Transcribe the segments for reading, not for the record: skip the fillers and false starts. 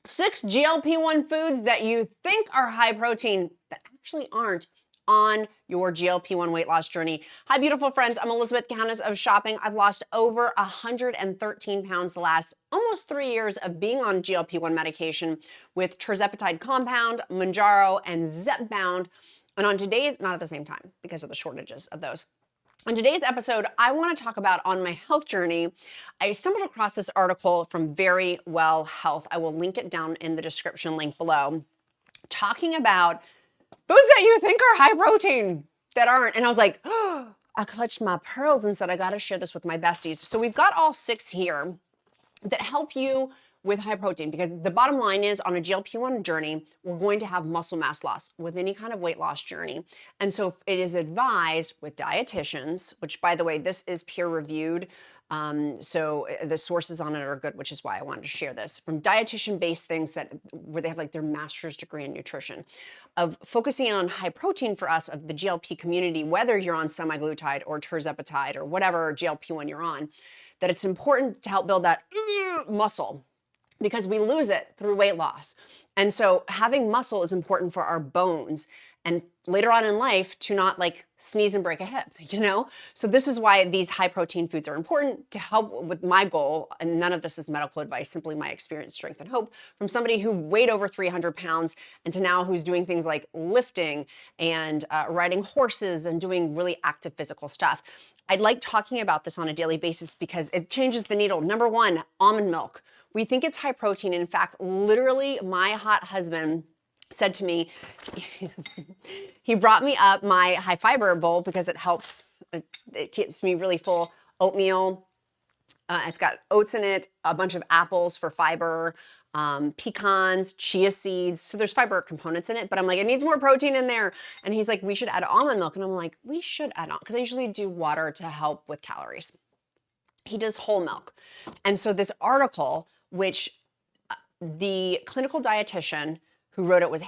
6 GLP-1 foods that you think are high protein that actually aren't on your GLP-1 weight loss journey. Hi, beautiful friends. I'm Elizabeth, Countess of Shopping. I've lost over 113 pounds the last almost 3 years of being on GLP-1 medication with Tirzepatide compound, Mounjaro, and Zepbound. And on today's, not at the same time because of the shortages of those. On today's episode, I want to talk about on my health journey. I stumbled across this article from Very Well Health. I will link it down in the description link below, talking about foods that you think are high protein that aren't. And I was like, oh, I clutched my pearls and said, I got to share this with my besties. So we've got all 6 here that help you with high protein, because the bottom line is on a GLP-1 journey, we're going to have muscle mass loss with any kind of weight loss journey. And so it is advised with dietitians, which by the way, this is peer reviewed. So the sources on it are good, which is why I wanted to share this, from dietitian based things that where they have like their master's degree in nutrition, of focusing on high protein for us of the GLP community, whether you're on semaglutide or tirzepatide or whatever GLP-1 you're on, that it's important to help build that muscle, because we lose it through weight loss. And so having muscle is important for our bones and later on in life to not like sneeze and break a hip, you know? So this is why these high protein foods are important to help with my goal. And none of this is medical advice, simply my experience, strength, and hope from somebody who weighed over 300 pounds and to now who's doing things like lifting and riding horses and doing really active physical stuff. I'd like talking about this on a daily basis because it changes the needle. Number 1, almond milk. We think it's high protein. In fact, literally my hot husband said to me, he brought me up my high fiber bowl because it helps, it keeps me really full. Oatmeal, it's got oats in it, a bunch of apples for fiber, pecans, chia seeds. So there's fiber components in it, but I'm like, it needs more protein in there. And he's like, we should add almond milk. And I'm like, we should add on, because I usually do water to help with calories. He does whole milk. And so this article, which the clinical dietitian who wrote it was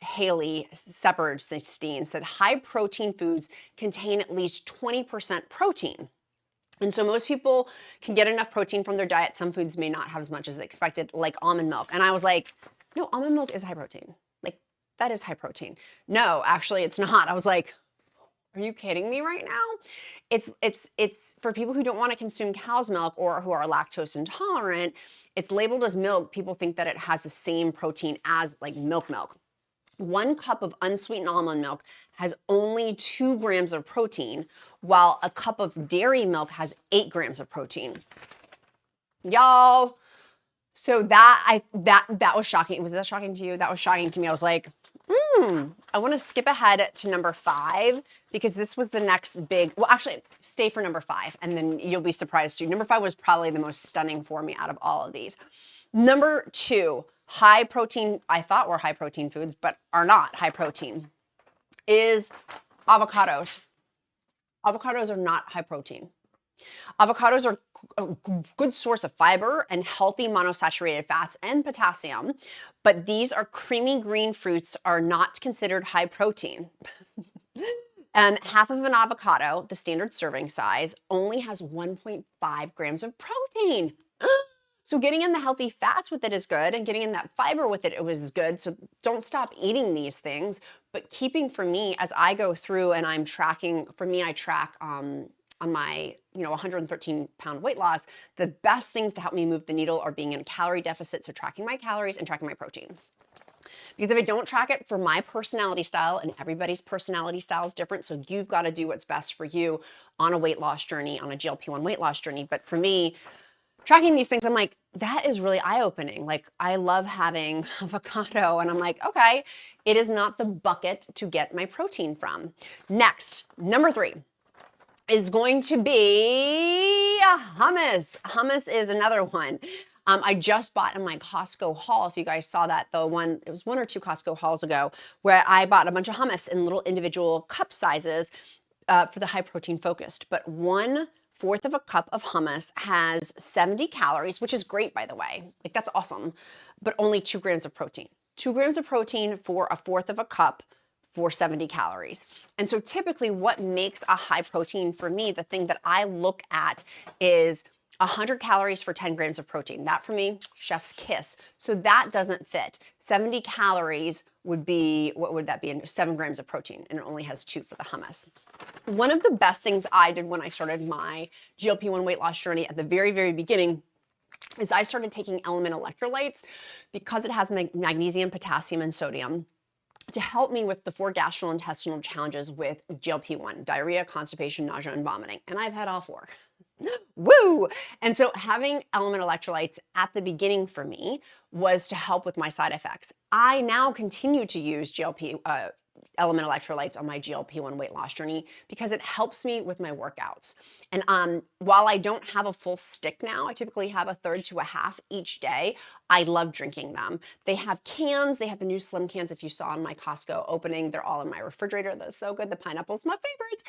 Haley Sepperstein, said high protein foods contain at least 20% protein. And so most people can get enough protein from their diet. Some foods may not have as much as expected, like almond milk. And I was like, no, almond milk is high protein. Like, that is high protein. No, actually it's not. I was like, are you kidding me right now? It's for people who don't want to consume cow's milk or who are lactose intolerant. It's labeled as milk. People think that it has the same protein as like milk. 1 cup of unsweetened almond milk has only 2 grams of protein, while a cup of dairy milk has 8 grams of protein. Y'all, so that was shocking. Was that shocking to you? That was shocking to me. I was like, I want to skip ahead to number 5 because this was the next big, well, actually stay for number 5 and then you'll be surprised too. Number 5 was probably the most stunning for me out of all of these. Number 2, high protein, I thought were high protein foods, but are not high protein, is avocados. Avocados are not high protein. Avocados are a good source of fiber and healthy monosaturated fats and potassium, but these are creamy green fruits are not considered high protein. Half of an avocado, the standard serving size, only has 1.5 grams of protein. So getting in the healthy fats with it is good, and getting in that fiber with it was good. So don't stop eating these things, but keeping, for me, as I go through and I'm tracking, for me, I track on my 113 pound weight loss, the best things to help me move the needle are being in a calorie deficit, so tracking my calories and tracking my protein. Because if I don't track it for my personality style, and everybody's personality style is different, so you've got to do what's best for you on a weight loss journey, on a GLP-1 weight loss journey. But for me, tracking these things, I'm like, that is really eye-opening. Like, I love having avocado, and I'm like, okay, it is not the bucket to get my protein from. Next, number 3. Is going to be hummus. Hummus is another one. I just bought in my Costco haul, if you guys saw that, it was 1 or 2 Costco hauls ago, where I bought a bunch of hummus in little individual cup sizes for the high protein focused. But 1/4 of a cup of hummus has 70 calories, which is great, by the way. Like, that's awesome, but only 2 grams of protein. 2 grams of protein for 1/4 of a cup for 70 calories. And so typically what makes a high protein for me, the thing that I look at is 100 calories for 10 grams of protein. That for me, chef's kiss. So that doesn't fit. 70 calories would be, what would that be? 7 grams of protein, and it only has 2 for the hummus. One of the best things I did when I started my GLP-1 weight loss journey at the very, very beginning is I started taking LMNT electrolytes because it has magnesium, potassium, and sodium to help me with the 4 gastrointestinal challenges with GLP-1, diarrhea, constipation, nausea, and vomiting. And I've had all 4. Woo! And so having LMNT electrolytes at the beginning for me was to help with my side effects. I now continue to use LMNT electrolytes on my GLP-1 weight loss journey because it helps me with my workouts. And while I don't have a full stick now, I typically have a third to a half each day. I love drinking them. They have cans. They have the new slim cans. If you saw in my Costco opening, they're all in my refrigerator. They're so good. The pineapple's my favorite.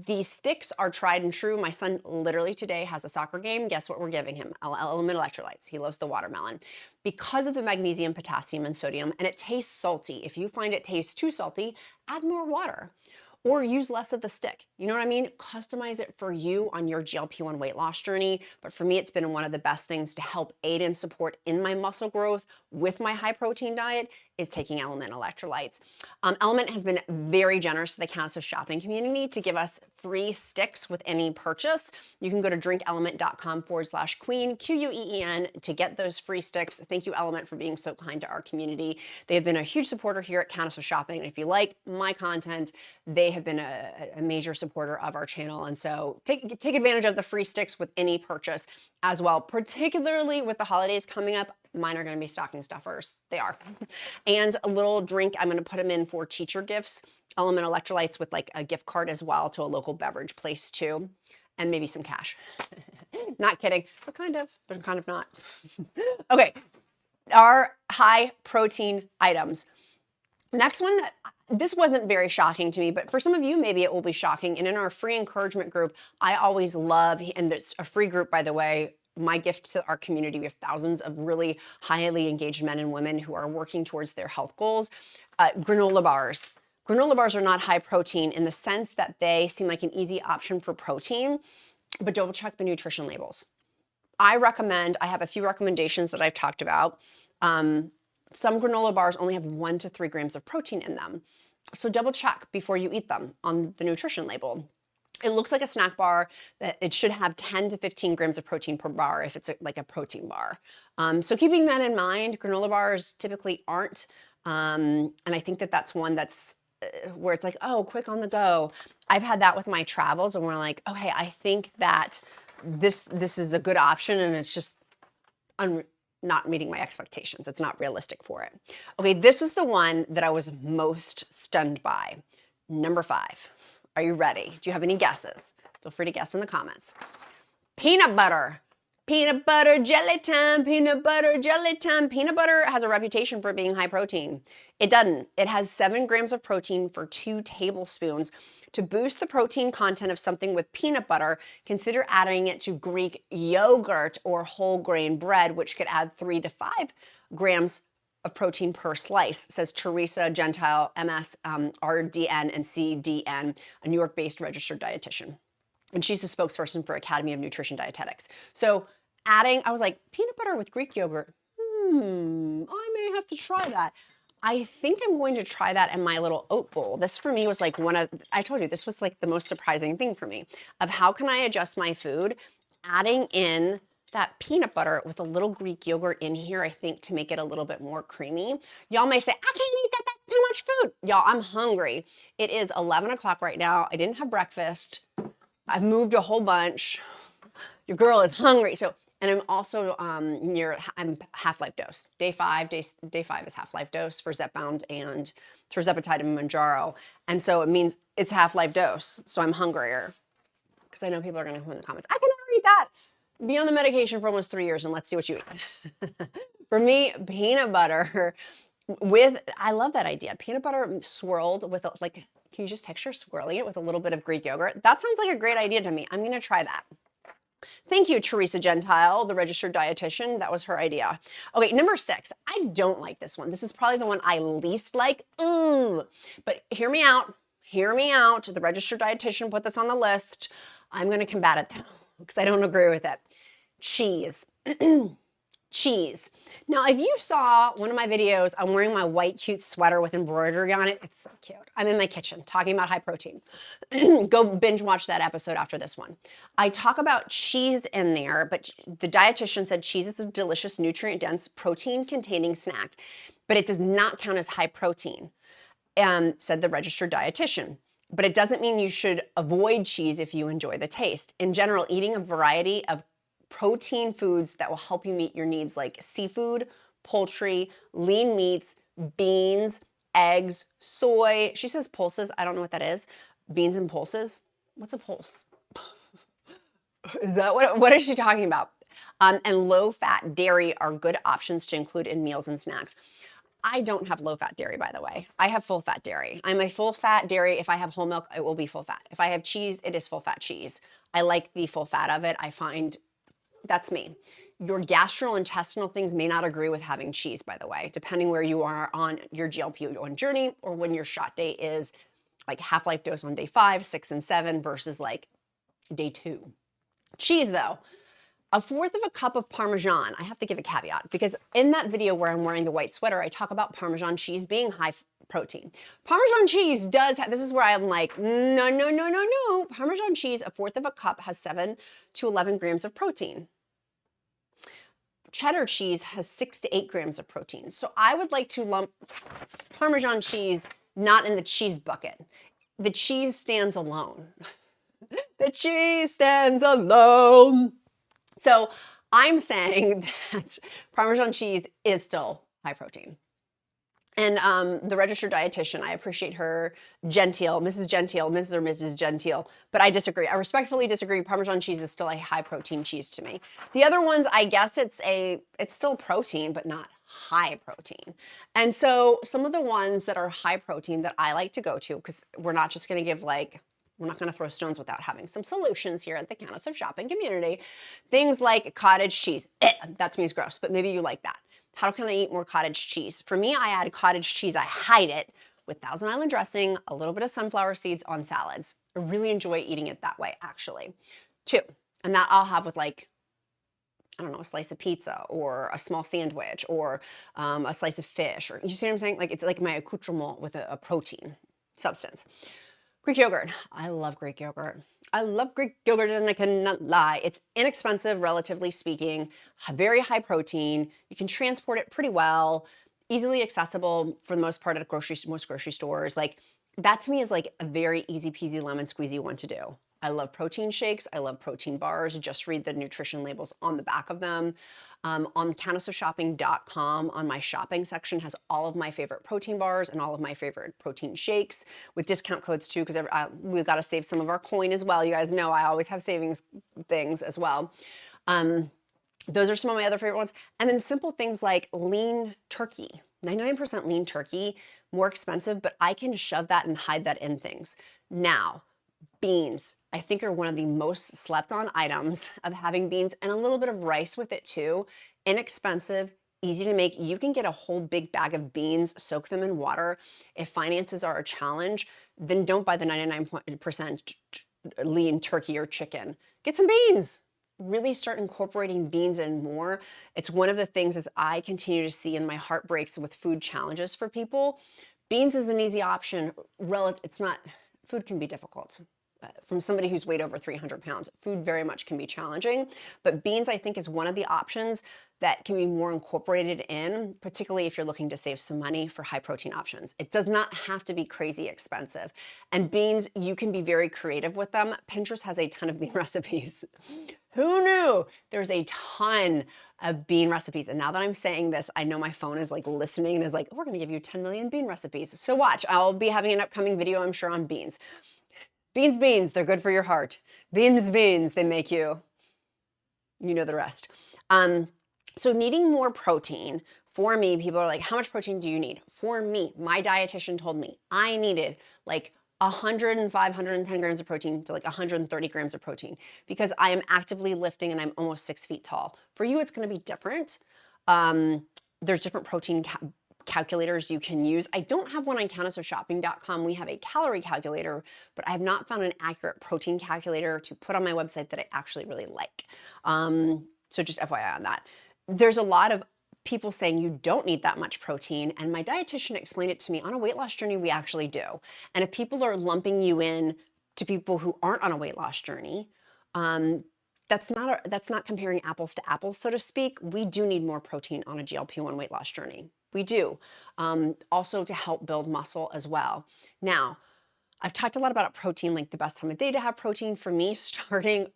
The sticks are tried and true. My son literally today has a soccer game. Guess what we're giving him? LMNT electrolytes. He loves the watermelon because of the magnesium, potassium, and sodium, and it tastes salty. If you find it tastes too salty, add more water or use less of the stick. You know what I mean? Customize it for you on your GLP-1 weight loss journey. But for me, it's been one of the best things to help aid and support in my muscle growth with my high protein diet is taking LMNT electrolytes. LMNT has been very generous to the Countess shopping community to give us free sticks with any purchase. You can go to drinkelement.com/queen, QUEEN, to get those free sticks. Thank you, LMNT, for being so kind to our community. They have been a huge supporter here at Countess shopping. And if you like my content, they have been a major supporter of our channel. And so take advantage of the free sticks with any purchase as well, particularly with the holidays coming up. Mine are going to be stocking stuffers. They are. And a little drink, I'm going to put them in for teacher gifts, LMNT electrolytes with like a gift card as well to a local beverage place too, and maybe some cash. Not kidding, but kind of not. Okay, our high protein items. Next one, this wasn't very shocking to me, but for some of you, maybe it will be shocking. And in our free encouragement group, I always love, and it's a free group, by the way, my gift to our community. We have thousands of really highly engaged men and women who are working towards their health goals. Granola bars. Granola bars are not high protein in the sense that they seem like an easy option for protein, but double check the nutrition labels. I have a few recommendations that I've talked about. Some granola bars only have 1 to 3 grams of protein in them. So double check before you eat them on the nutrition label. It looks like a snack bar that it should have 10 to 15 grams of protein per bar if it's like a protein bar. So keeping that in mind, granola bars typically aren't. And I think that that's one that's where it's like, oh, quick on the go. I've had that with my travels and we're like, okay, I think that this is a good option and it's just not meeting my expectations. It's not realistic for it. Okay, this is the one that I was most stunned by. Number 5. Are you ready? Do you have any guesses? Feel free to guess in the comments. Peanut butter. Peanut butter jelly time, peanut butter jelly time. Peanut butter has a reputation for being high protein. It doesn't. It has 7 grams of protein for 2 tablespoons. To boost the protein content of something with peanut butter, consider adding it to Greek yogurt or whole grain bread, which could add 3 to 5 grams of protein per slice, says Teresa Gentile, MS, RDN, and CDN, a New York-based registered dietitian. And she's the spokesperson for Academy of Nutrition Dietetics. So I was like, peanut butter with Greek yogurt. I may have to try that. I think I'm going to try that in my little oat bowl. This for me was like I told you, this was like the most surprising thing for me of how can I adjust my food, adding in that peanut butter with a little Greek yogurt in here, I think, to make it a little bit more creamy. Y'all may say, I can't eat that, that's too much food. Y'all, I'm hungry. It is 11 o'clock right now. I didn't have breakfast. I've moved a whole bunch. Your girl is hungry. And I'm also I'm half-life dose. Day 5 is half-life dose for Zepbound and Tirzepatide and Manjaro. And so it means it's half-life dose. So I'm hungrier. Because I know people are going to come in the comments, I can never eat that. Be on the medication for almost 3 years and let's see what you eat. For me, peanut butter I love that idea. Peanut butter swirled with can you just picture swirling it with a little bit of Greek yogurt? That sounds like a great idea to me. I'm going to try that. Thank you, Teresa Gentile, the registered dietitian. That was her idea. Okay, number 6. I don't like this one. This is probably the one I least like. But hear me out. Hear me out. The registered dietitian put this on the list. I'm going to combat it though, because I don't agree with it. cheese. Cheese. Now, if you saw one of my videos, I'm wearing my white cute sweater with embroidery on it. It's so cute. I'm in my kitchen talking about high protein. Go binge watch that episode after this one. I talk about cheese in there, but the dietitian said cheese is a delicious, nutrient-dense, protein-containing snack, but it does not count as high protein, said the registered dietitian. But it doesn't mean you should avoid cheese if you enjoy the taste. In general, eating a variety of protein foods that will help you meet your needs like seafood, poultry, lean meats, beans, eggs, soy. She says pulses. I don't know what that is. Beans and pulses. What's a pulse? Is that what is she talking about? And low-fat dairy are good options to include in meals and snacks. I don't have low-fat dairy, by the way. I have full-fat dairy. I'm a full-fat dairy. If I have whole milk, it will be full-fat. If I have cheese, it is full-fat cheese. I like the full fat of it. I find that's me. Your gastrointestinal things may not agree with having cheese, by the way, depending where you are on your GLP-1 journey or when your shot day is, like half-life dose on day 5, 6, and 7 versus like day 2. Cheese, though. 1/4 of a cup of Parmesan. I have to give a caveat because in that video where I'm wearing the white sweater, I talk about Parmesan cheese being high protein. Parmesan cheese does have, this is where I'm like, no, no, no, no, no. Parmesan cheese, 1/4 of a cup has 7 to 11 grams of protein. Cheddar cheese has 6 to 8 grams of protein. So I would like to lump Parmesan cheese not in the cheese bucket. The cheese stands alone. The cheese stands alone. So I'm saying that Parmesan cheese is still high protein. And the registered dietitian, I appreciate her, Gentile, Mrs. Gentile, Mrs. or Mrs. Gentile, but I disagree. I respectfully disagree. Parmesan cheese is still a high protein cheese to me. The other ones, I guess it's still protein, but not high protein. And so some of the ones that are high protein that I like to go to, because we're not just gonna give like, we're not gonna throw stones without having some solutions here at the Countess of Shopping community. Things like cottage cheese. That to me is gross, but maybe you like that. How can I eat more cottage cheese? For me, I add cottage cheese. I hide it with Thousand Island dressing, a little bit of sunflower seeds on salads. I really enjoy eating it that way, actually. 2, and that I'll have with like, I don't know, a slice of pizza or a small sandwich or a slice of fish. Or you see what I'm saying? Like it's like my accoutrement with a protein substance. Greek yogurt. I love Greek yogurt. I love Greek yogurt and I cannot lie. It's inexpensive, relatively speaking, very high protein. You can transport it pretty well, easily accessible for the most part at most grocery stores. Like that to me is like a very easy peasy lemon squeezy one to do. I love protein shakes. I love protein bars. Just read the nutrition labels on the back of them. On countessofshopping.com, on my shopping section, has all of my favorite protein bars and all of my favorite protein shakes with discount codes too, because we've got to save some of our coin as well. You guys know I always have savings things as well. Those are some of my other favorite ones. And then simple things like lean turkey. 99% lean turkey, more expensive, but I can shove that and hide that in things. Now, beans, I think, are one of the most slept on items of having beans and a little bit of rice with it too. Inexpensive, easy to make. You can get a whole big bag of beans, soak them in water. If finances are a challenge, then don't buy the 99% lean turkey or chicken. Get some beans. Really start incorporating beans in more. It's one of the things as I continue to see in my heart breaks with food challenges for people. Beans is an easy option. It's not, food can be difficult. From somebody who's weighed over 300 pounds, food very much can be challenging, but beans I think is one of the options that can be more incorporated in, particularly if you're looking to save some money for high protein options. It does not have to be crazy expensive. And beans, you can be very creative with them. Pinterest has a ton of bean recipes. Who knew? There's a ton of bean recipes. And now that I'm saying this, I know my phone is like listening and is like, we're gonna give you 10 million bean recipes. So watch, I'll be having an upcoming video, I'm sure, on beans. Beans, beans, they're good for your heart. Beans, beans, they make you know the rest. So needing more protein, for me, people are like, how much protein do you need? For me, my dietitian told me I needed like 105, 110 grams of protein to like 130 grams of protein because I am actively lifting and I'm almost 6 feet tall. For you, it's gonna be different. There's different protein calculators you can use. I don't have one on countessofshopping.com. We have a calorie calculator, but I have not found an accurate protein calculator to put on my website that I actually really like. So just FYI on that. There's a lot of people saying you don't need that much protein, and my dietitian explained it to me. On a weight loss journey, we actually do. And if people are lumping you in to people who aren't on a weight loss journey, that's not comparing apples to apples, so to speak. We do need more protein on a GLP-1 weight loss journey. We do. Also to help build muscle as well. Now, I've talked a lot about protein, like the best time of day to have protein. For me, starting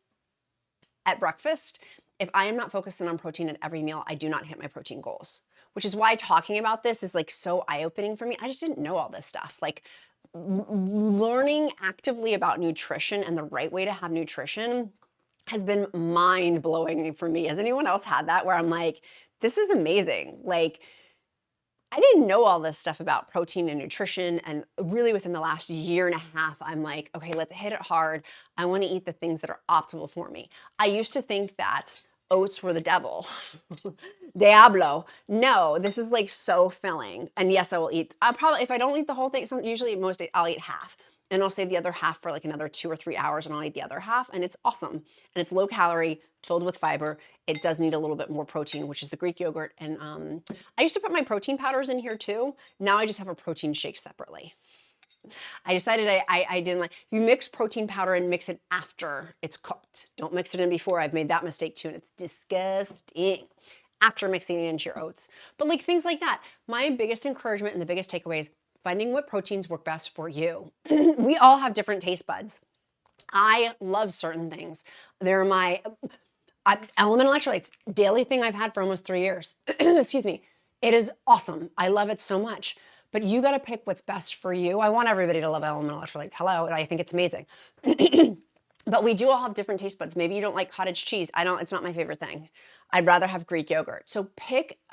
at breakfast, if I am not focusing on protein at every meal, I do not hit my protein goals, which is why talking about this is like so eye-opening for me. I just didn't know all this stuff. Like learning actively about nutrition and the right way to have nutrition has been mind-blowing for me. Has anyone else had that where I'm like, this is amazing? Like, I didn't know all this stuff about protein and nutrition, and really within the last year and a half, I'm like, okay, let's hit it hard. I want to eat the things that are optimal for me. I used to think that oats were the devil. Diablo. No, this is like so filling. And yes, I will eat. I'll probably, if I don't eat the whole thing, usually most days I'll eat half. And I'll save the other half for like another 2 or 3 hours, and I'll eat the other half. And it's awesome. And it's low calorie, filled with fiber. It does need a little bit more protein, which is the Greek yogurt. And I used to put my protein powders in here too. Now I just have a protein shake separately. I decided I didn't like, you mix protein powder and mix it after it's cooked. Don't mix it in before. I've made that mistake too, and it's disgusting after mixing it into your oats. But like things like that. My biggest encouragement and the biggest takeaways, finding what proteins work best for you. We all have different taste buds. I love certain things. They're my element electrolytes, daily thing I've had for almost 3 years. Excuse me. It is awesome. I love it so much. But you got to pick what's best for you. I want everybody to love element electrolytes. Hello, I think it's amazing. But we do all have different taste buds. Maybe you don't like cottage cheese. It's not my favorite thing. I'd rather have Greek yogurt. So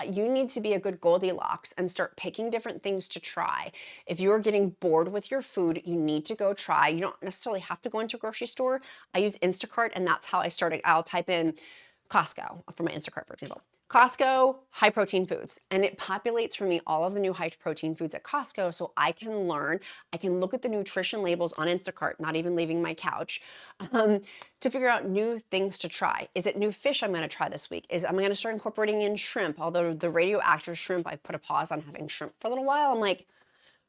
you need to be a good Goldilocks and start picking different things to try. If you're getting bored with your food, you need to go try. You don't necessarily have to go into a grocery store. I use Instacart, and that's how I started. I'll type in Costco for my Instacart, for example. Costco, high protein foods. And it populates for me all of the new high protein foods at Costco, so I can learn, I can look at the nutrition labels on Instacart, not even leaving my couch, to figure out new things to try. Is it new fish I'm gonna try this week? I'm gonna start incorporating in shrimp, although the radioactive shrimp, I've put a pause on having shrimp for a little while. I'm like,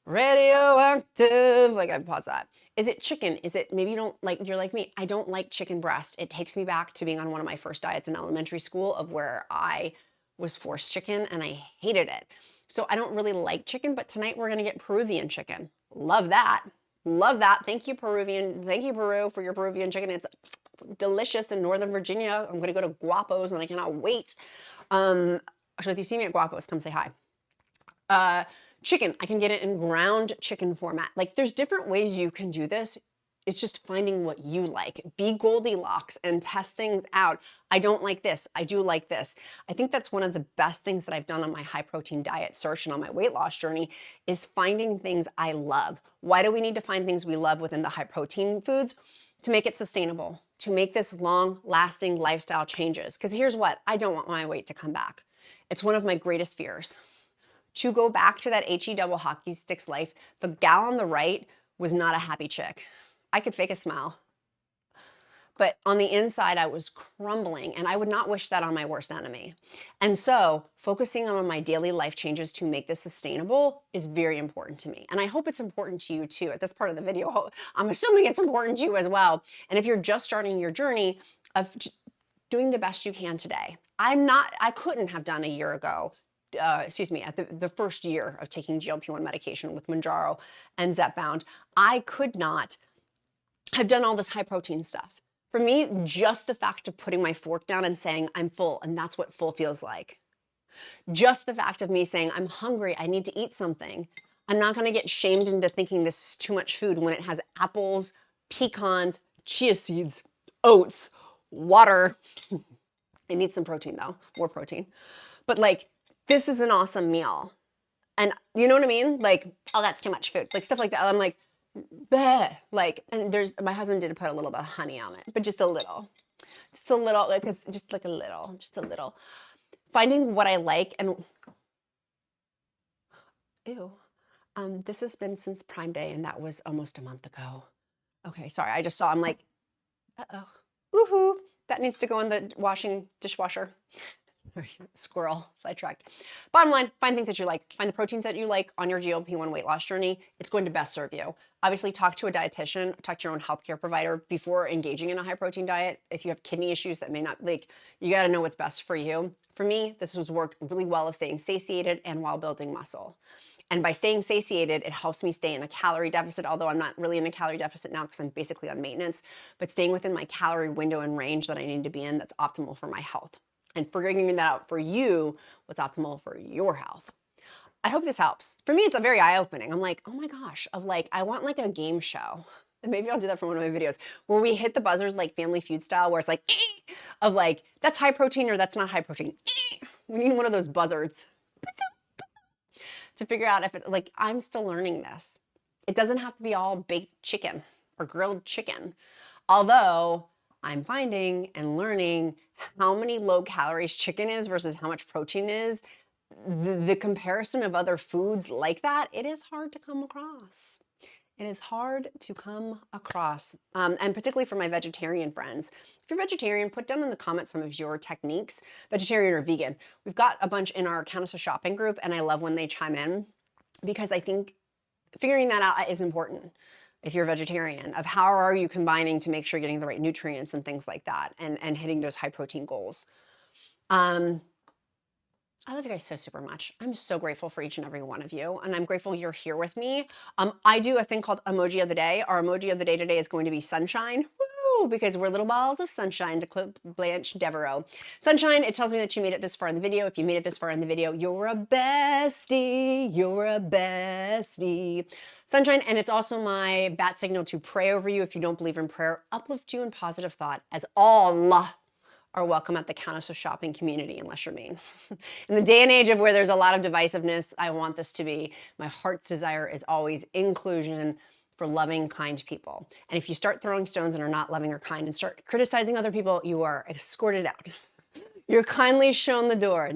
radioactive, like I pause that. Is it chicken? Is it, maybe you don't like, you're like me, I don't like chicken breast. It takes me back to being on one of my first diets in elementary school of where I was forced chicken and I hated it. So I don't really like chicken, but tonight we're gonna get Peruvian chicken. Love that. Love that. Thank you, Peruvian. Thank you, Peru, for your Peruvian chicken. It's delicious in Northern Virginia. I'm gonna go to Guapo's and I cannot wait. So if you see me at Guapo's, come say hi. Chicken, I can get it in ground chicken format. Like there's different ways you can do this. It's just finding what you like. Be Goldilocks and test things out. I don't like this. I do like this. I think that's one of the best things that I've done on my high protein diet search and on my weight loss journey is finding things I love. Why do we need to find things we love within the high protein foods? To make it sustainable, to make this long lasting lifestyle changes. Because here's what, I don't want my weight to come back. It's one of my greatest fears. To go back to that HE double hockey sticks life, the gal on the right was not a happy chick. I could fake a smile. But on the inside, I was crumbling, and I would not wish that on my worst enemy. And so focusing on my daily life changes to make this sustainable is very important to me. And I hope it's important to you too. At this part of the video, I'm assuming it's important to you as well. And if you're just starting your journey of doing the best you can today, I couldn't have done a year ago, at the first year of taking GLP-1 medication with Mounjaro and Zepbound, I could not have done all this high protein stuff. For me, just the fact of putting my fork down and saying I'm full, and that's what full feels like. Just the fact of me saying I'm hungry, I need to eat something. I'm not gonna get shamed into thinking this is too much food when it has apples, pecans, chia seeds, oats, water. It needs some protein though, more protein. But like, this is an awesome meal. And you know what I mean? Like, oh, that's too much food. Like stuff like that. I'm like, bleh. Like, and my husband did put a little bit of honey on it, but just a little, like, just like a little. Finding what I like and, ew. This has been since Prime Day and that was almost a month ago. Okay, sorry, I just saw, I'm like, uh-oh, woohoo. that needs to go in the dishwasher. Squirrel, sidetracked. Bottom line, find things that you like. Find the proteins that you like on your GLP-1 weight loss journey. It's going to best serve you. Obviously, talk to a dietitian, talk to your own healthcare provider before engaging in a high protein diet. If you have kidney issues that may not, you got to know what's best for you. For me, this has worked really well of staying satiated and while building muscle. And by staying satiated, it helps me stay in a calorie deficit, although I'm not really in a calorie deficit now because I'm basically on maintenance, but staying within my calorie window and range that I need to be in that's optimal for my health. And figuring that out for you, what's optimal for your health. I hope this helps. For me, it's a very eye-opening. I'm like, oh my gosh, I want like a game show. And maybe I'll do that for one of my videos where we hit the buzzers like Family Feud style, where it's like, of like, that's high protein or that's not high protein. We need one of those buzzards to figure out if it, like, I'm still learning this. It doesn't have to be all baked chicken or grilled chicken. Although I'm finding and learning how many low calories chicken is versus how much protein is. The comparison of other foods like that, it is hard to come across. It is hard to come across, and particularly for my vegetarian friends. If you're vegetarian, put down in the comments some of your techniques, vegetarian or vegan. We've got a bunch in our Countess of Shopping group, and I love when they chime in because I think figuring that out is important. If you're a vegetarian, of how are you combining to make sure you're getting the right nutrients and things like that, and hitting those high protein goals. I love you guys so super much. I'm so grateful for each and every one of you, and I'm grateful you're here with me. I do a thing called emoji of the day. Our emoji of the day today is going to be sunshine. Woo! Because we're little balls of sunshine, to quote Blanche Devereaux. Sunshine, it tells me that you made it this far in the video. If you made it this far in the video, you're a bestie. You're a bestie. Sunshine, and it's also my bat signal to pray over you if you don't believe in prayer, uplift you in positive thought, as all are welcome at the Countess of Shopping community, unless you're mean. In the day and age of where there's a lot of divisiveness, I want this to be, my heart's desire is always inclusion for loving, kind people. And if you start throwing stones and are not loving or kind and start criticizing other people, you are escorted out. You're kindly shown the door.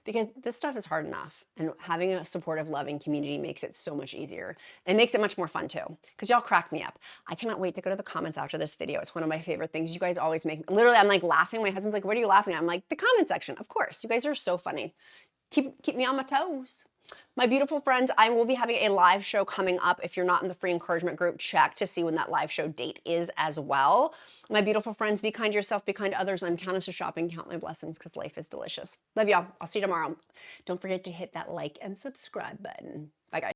Because this stuff is hard enough. And having a supportive, loving community makes it so much easier. And it makes it much more fun too. Because y'all crack me up. I cannot wait to go to the comments after this video. It's one of my favorite things. You guys always make, literally, I'm like laughing. My husband's like, what are you laughing at? I'm like, the comment section. Of course. You guys are so funny. Keep me on my toes. My beautiful friends, I will be having a live show coming up. If you're not in the free encouragement group, check to see when that live show date is as well. My beautiful friends, be kind to yourself, be kind to others. I'm Countess of Shopping. Count my blessings because life is delicious. Love y'all. I'll see you tomorrow. Don't forget to hit that like and subscribe button. Bye, guys.